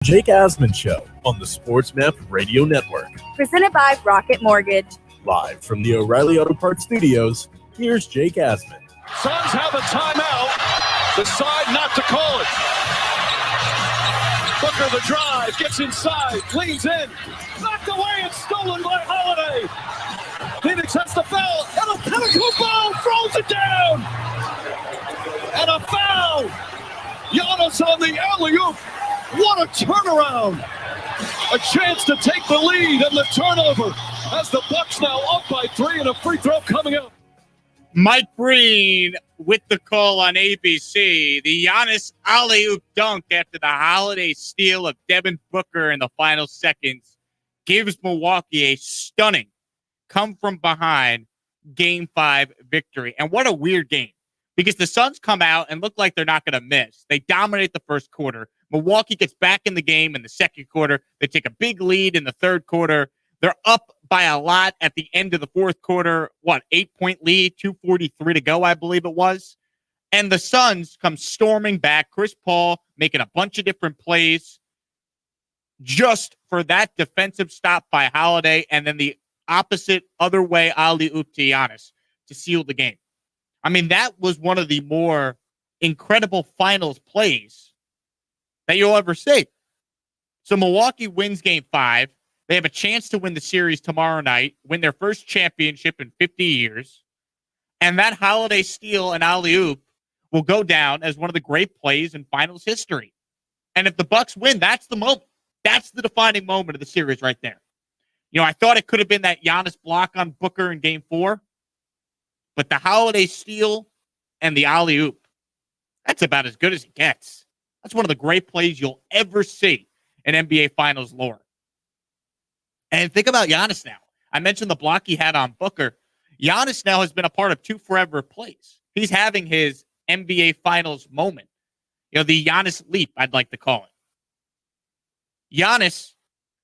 Jake Asman Show on the SportsMap Radio Network. Presented by Rocket Mortgage. Live from the O'Reilly Auto Parts Studios, here's Jake Asman. Suns have a timeout. Decide not to call it. Booker the drive, gets inside, leans in. Knocked away and stolen by Holiday. Phoenix has the foul. Antetokounmpo throws it down. And a foul. Giannis on the alley-oop. What a turnaround. A chance to take the lead and the turnover as the Bucks now up by 3 and a free throw coming up. Mike Breen with the call on ABC. The Giannis alley-oop dunk after the Holiday steal of Devin Booker in the final seconds gives Milwaukee a stunning come-from-behind Game 5 victory. And what a weird game, because the Suns come out and look like they're not going to miss. They dominate the first quarter. Milwaukee gets back in the game in the second quarter. They take a big lead in the third quarter. They're up by a lot at the end of the fourth quarter. 8-point lead, 2:43 to go, I believe it was. And the Suns come storming back. Chris Paul making a bunch of different plays just for that defensive stop by Holiday, and then the opposite other way alley-oop to Giannis to seal the game. I mean, that was one of the more incredible finals plays that you'll ever see. So Milwaukee wins Game 5. They have a chance to win the series tomorrow night, win their first championship in 50 years. And that Holiday steal and alley-oop will go down as one of the great plays in finals history. And if the Bucks win, that's the moment. That's the defining moment of the series right there. You know, I thought it could have been that Giannis block on Booker in Game 4. But the Holiday steal and the alley-oop, that's about as good as it gets. That's one of the great plays you'll ever see in NBA Finals lore. And think about Giannis now. I mentioned the block he had on Booker. Giannis now has been a part of 2 forever plays. He's having his NBA Finals moment. You know, the Giannis leap, I'd like to call it. Giannis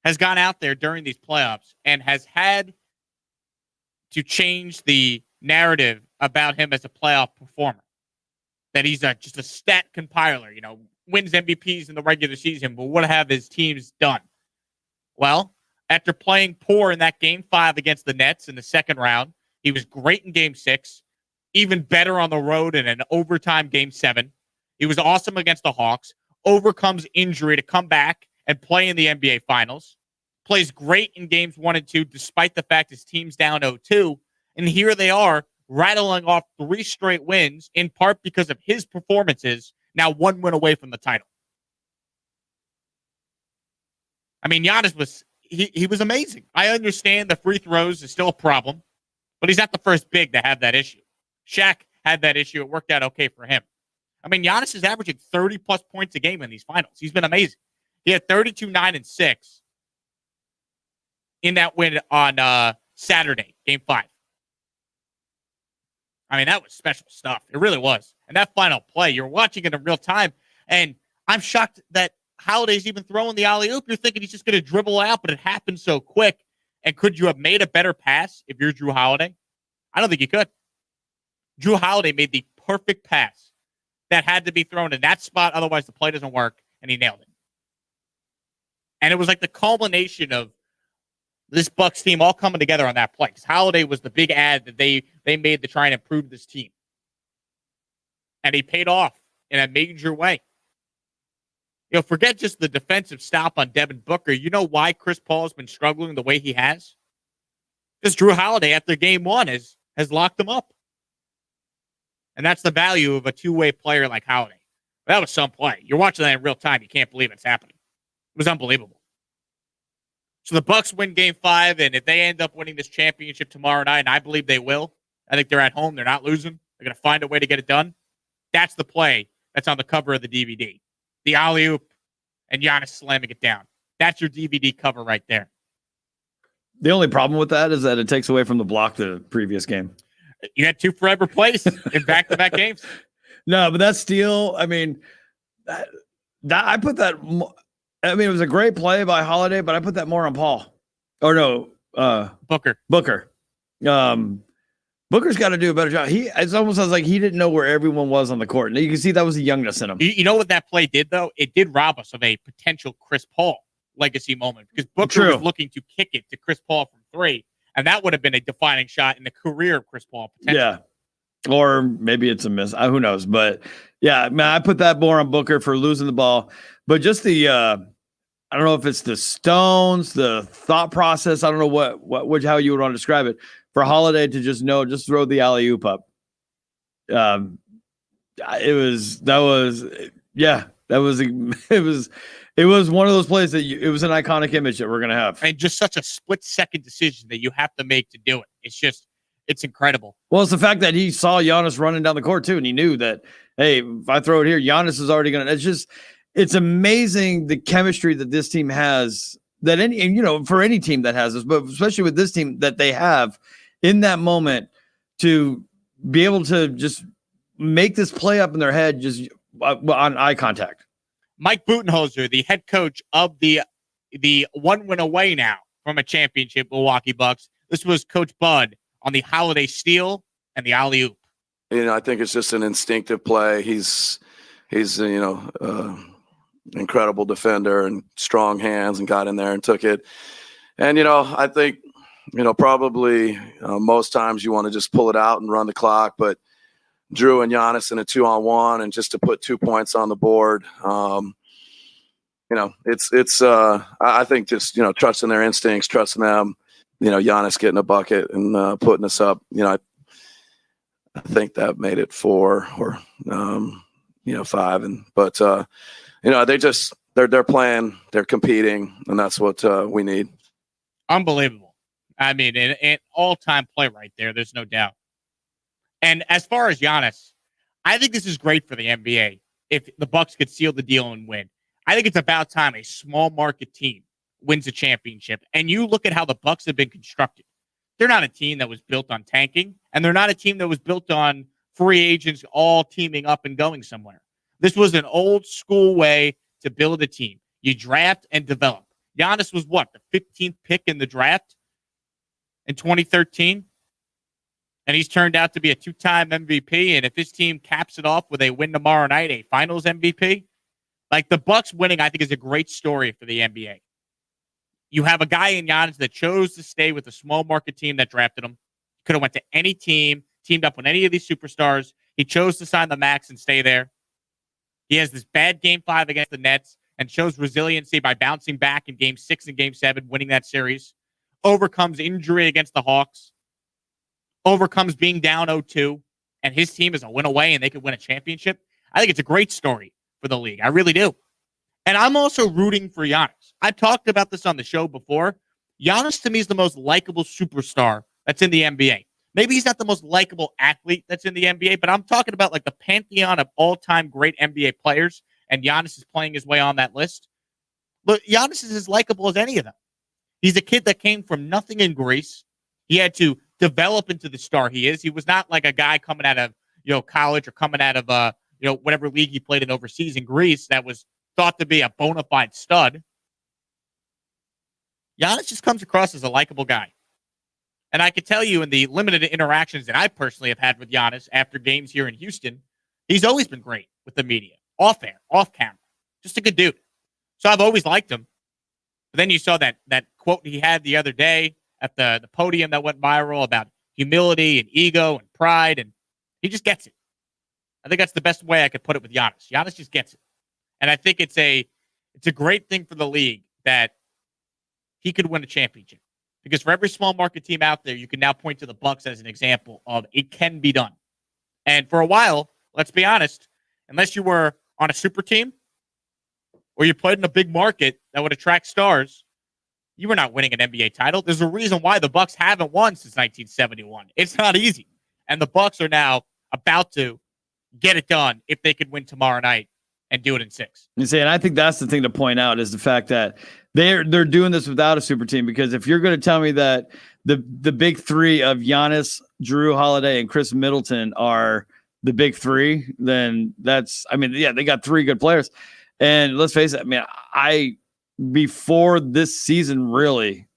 has gone out there during these playoffs and has had to change the narrative about him as a playoff performer. That he's just a stat compiler, you know, wins MVPs in the regular season, but what have his teams done? Well, after playing poor in that Game 5 against the Nets in the second round, he was great in Game 6, even better on the road in an overtime Game 7. He was awesome against the Hawks, overcomes injury to come back and play in the NBA Finals, plays great in Games 1 and 2, despite the fact his team's down 0-2, and here they are rattling off 3 straight wins, in part because of his performances, now 1 win away from the title. I mean, Giannis was he was amazing. I understand the free throws is still a problem, but he's not the first big to have that issue. Shaq had that issue. It worked out okay for him. I mean, Giannis is averaging 30-plus points a game in these finals. He's been amazing. He had 32, 9, and 6 in that win on Saturday, Game 5. I mean, that was special stuff. It really was. And that final play, you're watching it in real time, and I'm shocked that Holiday's even throwing the alley-oop. You're thinking he's just going to dribble out, but it happened so quick. And could you have made a better pass if you're Drew Holiday? I don't think you could. Drew Holiday made the perfect pass that had to be thrown in that spot, otherwise the play doesn't work, and he nailed it. And it was like the culmination of this Bucks team all coming together on that play. Because Holiday was the big ad that they made to try and improve this team. And he paid off in a major way. You know, forget just the defensive stop on Devin Booker. You know why Chris Paul has been struggling the way he has? Because Drew Holiday, after Game 1, has locked him up. And that's the value of a two-way player like Holiday. That was some play. You're watching that in real time. You can't believe it's happening. It was unbelievable. So the Bucks win Game 5, and if they end up winning this championship tomorrow night, and I believe they will, I think they're at home. They're not losing. They're going to find a way to get it done. That's the play that's on the cover of the DVD. The alley-oop and Giannis slamming it down. That's your DVD cover right there. The only problem with that is that it takes away from the block the previous game. You had 2 forever plays in back-to-back games. No, but that steal, I mean, I put that. I mean, it was a great play by Holiday, but I put that more on Paul. Or no, Booker. Booker's got to do a better job. It's almost sounds like he didn't know where everyone was on the court. And you can see that was the youngness in him. You know what that play did, though? It did rob us of a potential Chris Paul legacy moment because Booker was looking to kick it to Chris Paul from 3, and that would have been a defining shot in the career of Chris Paul. Yeah. Or maybe it's a miss. Who knows? But yeah, man, I put that more on Booker for losing the ball. But just the I don't know if it's the stones, the thought process. I don't know how you would want to describe it. For Holiday to just throw the alley-oop up. It was one of those plays that it was an iconic image that we're going to have. And just such a split-second decision that you have to make to do it. It's incredible. Well, it's the fact that he saw Giannis running down the court too, and he knew that, hey, if I throw it here, Giannis is already going to. It's amazing the chemistry that this team has. That for any team that has this, but especially with this team that they have in that moment to be able to just make this play up in their head, just on eye contact. Mike Budenholzer, the head coach of the 1 win away now from a championship, Milwaukee Bucks. This was Coach Bud on the Holiday steal and the alley-oop. I think it's just an instinctive play. He's incredible defender and strong hands, and got in there and took it. And, I think, probably most times you want to just pull it out and run the clock, but Drew and Giannis in a 2-on-1 and just to put 2 points on the board. I think just, trusting their instincts, trusting them, Giannis getting a bucket and putting us up, I think that made it 4 or, 5. But they're playing, they're competing, and that's what we need. Unbelievable. I mean, an all-time play right there. There's no doubt. And as far as Giannis, I think this is great for the NBA if the Bucks could seal the deal and win. I think it's about time a small market team wins a championship. And you look at how the Bucks have been constructed. They're not a team that was built on tanking, and they're not a team that was built on free agents all teaming up and going somewhere. This was an old school way to build a team. You draft and develop. Giannis was the 15th pick in the draft in 2013? And he's turned out to be a 2-time MVP. And if this team caps it off with a win tomorrow night, a finals MVP, like the Bucks winning, I think is a great story for the NBA. You have a guy in Giannis that chose to stay with a small market team that drafted him. Could have went to any team, teamed up with any of these superstars. He chose to sign the max and stay there. He has this bad Game 5 against the Nets and shows resiliency by bouncing back in Game 6 and Game 7, winning that series. Overcomes injury against the Hawks. Overcomes being down 0-2. And his team is a win away and they could win a championship. I think it's a great story for the league. I really do. And I'm also rooting for Giannis. I've talked about this on the show before. Giannis, to me, is the most likable superstar that's in the NBA. Maybe he's not the most likable athlete that's in the NBA, but I'm talking about like the pantheon of all-time great NBA players, and Giannis is playing his way on that list. Look, Giannis is as likable as any of them. He's a kid that came from nothing in Greece. He had to develop into the star he is. He was not like a guy coming out of college or coming out of whatever league he played in overseas in Greece that was thought to be a bona fide stud. Giannis just comes across as a likable guy. And I can tell you in the limited interactions that I personally have had with Giannis after games here in Houston, he's always been great with the media, off air, off camera, just a good dude. So I've always liked him. But then you saw that quote he had the other day at the podium that went viral about humility and ego and pride, and he just gets it. I think that's the best way I could put it with Giannis. Giannis just gets it. And I think it's a great thing for the league that he could win a championship. Because for every small market team out there, you can now point to the Bucks as an example of it can be done. And for a while, let's be honest, unless you were on a super team or you played in a big market that would attract stars, you were not winning an NBA title. There's a reason why the Bucks haven't won since 1971. It's not easy. And the Bucks are now about to get it done if they could win tomorrow night and do it in 6. And I think that's the thing to point out is the fact that they're doing this without a super team. Because if you're going to tell me that the big three of Giannis, Drew Holiday, and Chris Middleton are the big three, then they got 3 good players. And let's face it, before this season, really,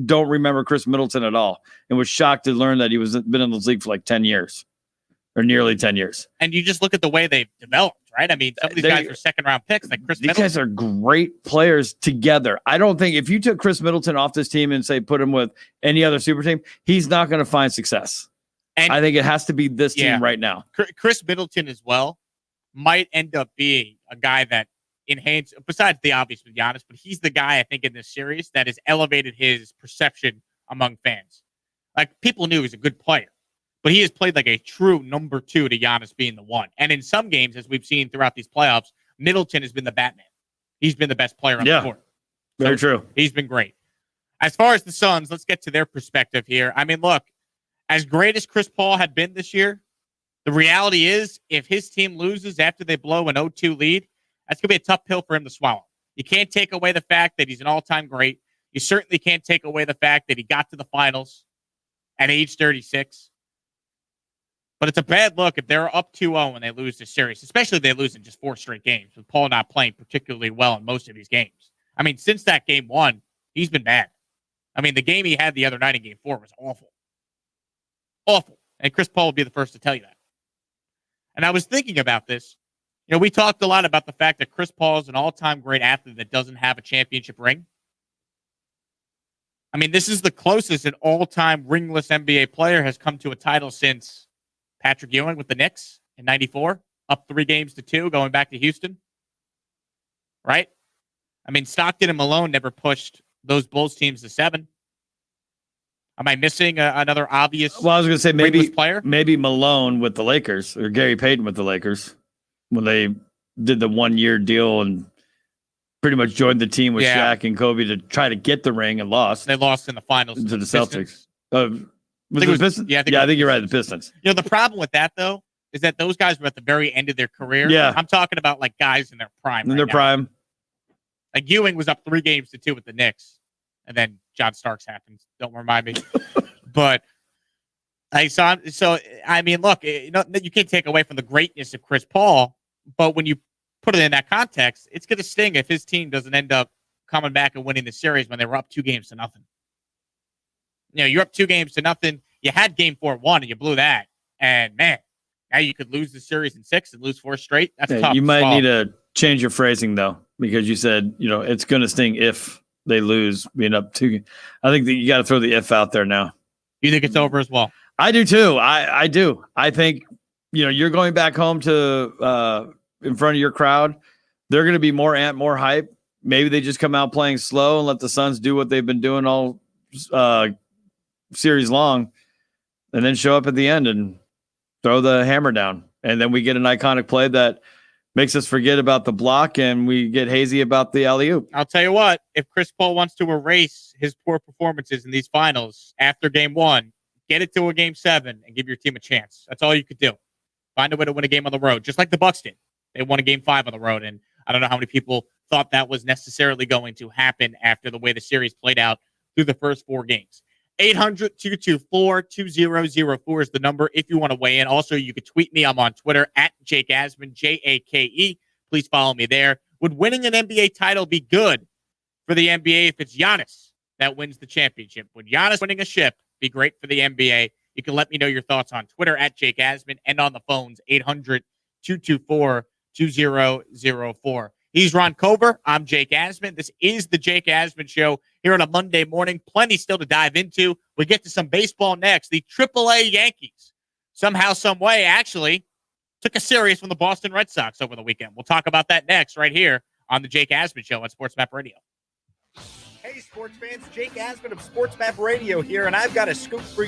don't remember Chris Middleton at all and was shocked to learn that he was been in this league for like 10 years or nearly 10 years. And you just look at the way they've developed, right? I mean, some of these guys are second-round picks, like Chris Middleton. These guys are great players together. I don't think if you took Chris Middleton off this team and say put him with any other super team, he's not going to find success. And I think it has to be this team right now. Chris Middleton as well might end up being a guy that besides the obvious with Giannis, but he's the guy I think in this series that has elevated his perception among fans. Like, people knew he was a good player, but he has played like a true number 2 to Giannis being the 1. And in some games, as we've seen throughout these playoffs, Middleton has been the Batman. He's been the best player on the court. Very true. He's been great. As far as the Suns, let's get to their perspective here. I mean, look, as great as Chris Paul had been this year, the reality is if his team loses after they blow an 0-2 lead, that's going to be a tough pill for him to swallow. You can't take away the fact that he's an all-time great. You certainly can't take away the fact that he got to the finals at age 36. But it's a bad look if they're up 2-0 when they lose this series, especially if they lose in just 4 straight games, with Paul not playing particularly well in most of these games. I mean, since that game 1, he's been bad. I mean, the game he had the other night in game 4 was awful. Awful. And Chris Paul will be the first to tell you that. And I was thinking about this. You know, we talked a lot about the fact that Chris Paul is an all-time great athlete that doesn't have a championship ring. I mean, this is the closest an all-time ringless NBA player has come to a title since Patrick Ewing with the Knicks in 94, up 3-2, going back to Houston. Right? I mean, Stockton and Malone never pushed those Bulls teams to 7. Am I missing another obvious? Well, I was going to say player? maybe Malone with the Lakers or Gary Payton with the Lakers when they did the 1-year deal and pretty much joined the team with Shaq and Kobe to try to get the ring and lost. They lost in the finals to the Celtics. Was it the Pistons? Yeah, I think you're right. The Pistons. You know, the problem with that though is that those guys were at the very end of their career. Yeah, I'm talking about like guys in their prime. In their prime. Like Ewing was up 3-2 with the Knicks, and then John Starks happened. Don't remind me. But I saw. So I mean, look, you can't take away from the greatness of Chris Paul, but when you put it in that context, it's going to sting if his team doesn't end up coming back and winning the series when they were up 2-0. You know, you're up 2-0. You had game 4-1 and you blew that, and man, now you could lose the series in 6 and lose 4 straight. That's tough. You might need to change your phrasing though, because you said, you know, it's going to sting if they lose being up 2. I think that you got to throw the if out there now. You think it's over as well? I do too. I do. I think, you know, you're going back home to in front of your crowd. They're going to be more amped, more hype. Maybe they just come out playing slow and let the Suns do what they've been doing all series long, and then show up at the end and throw the hammer down. And then we get an iconic play that makes us forget about the block, and we get hazy about the alley-oop. I'll tell you what, if Chris Paul wants to erase his poor performances in these finals after game 1, get it to a game 7 and give your team a chance. That's all you could do. Find a way to win a game on the road, just like the Bucks did. They won a game 5 on the road, and I don't know how many people thought that was necessarily going to happen after the way the series played out through the first 4 games. 800-224-2004 is the number if you want to weigh in. Also, you could tweet me. I'm on Twitter at Jake Asman, Jake. Please follow me there. Would winning an NBA title be good for the NBA if it's Giannis that wins the championship? Would Giannis winning a ship be great for the NBA? You can let me know your thoughts on Twitter at Jake Asman and on the phones 800-224-2004. He's Ron Cover. I'm Jake Asman. This is the Jake Asman Show here on a Monday morning. Plenty still to dive into. We get to some baseball next. The AAA Yankees, somehow, some way, actually took a series from the Boston Red Sox over the weekend. We'll talk about that next right here on the Jake Asman Show on Sports Map Radio. Hey, sports fans. Jake Asman of Sports Map Radio here, and I've got a scoop for you.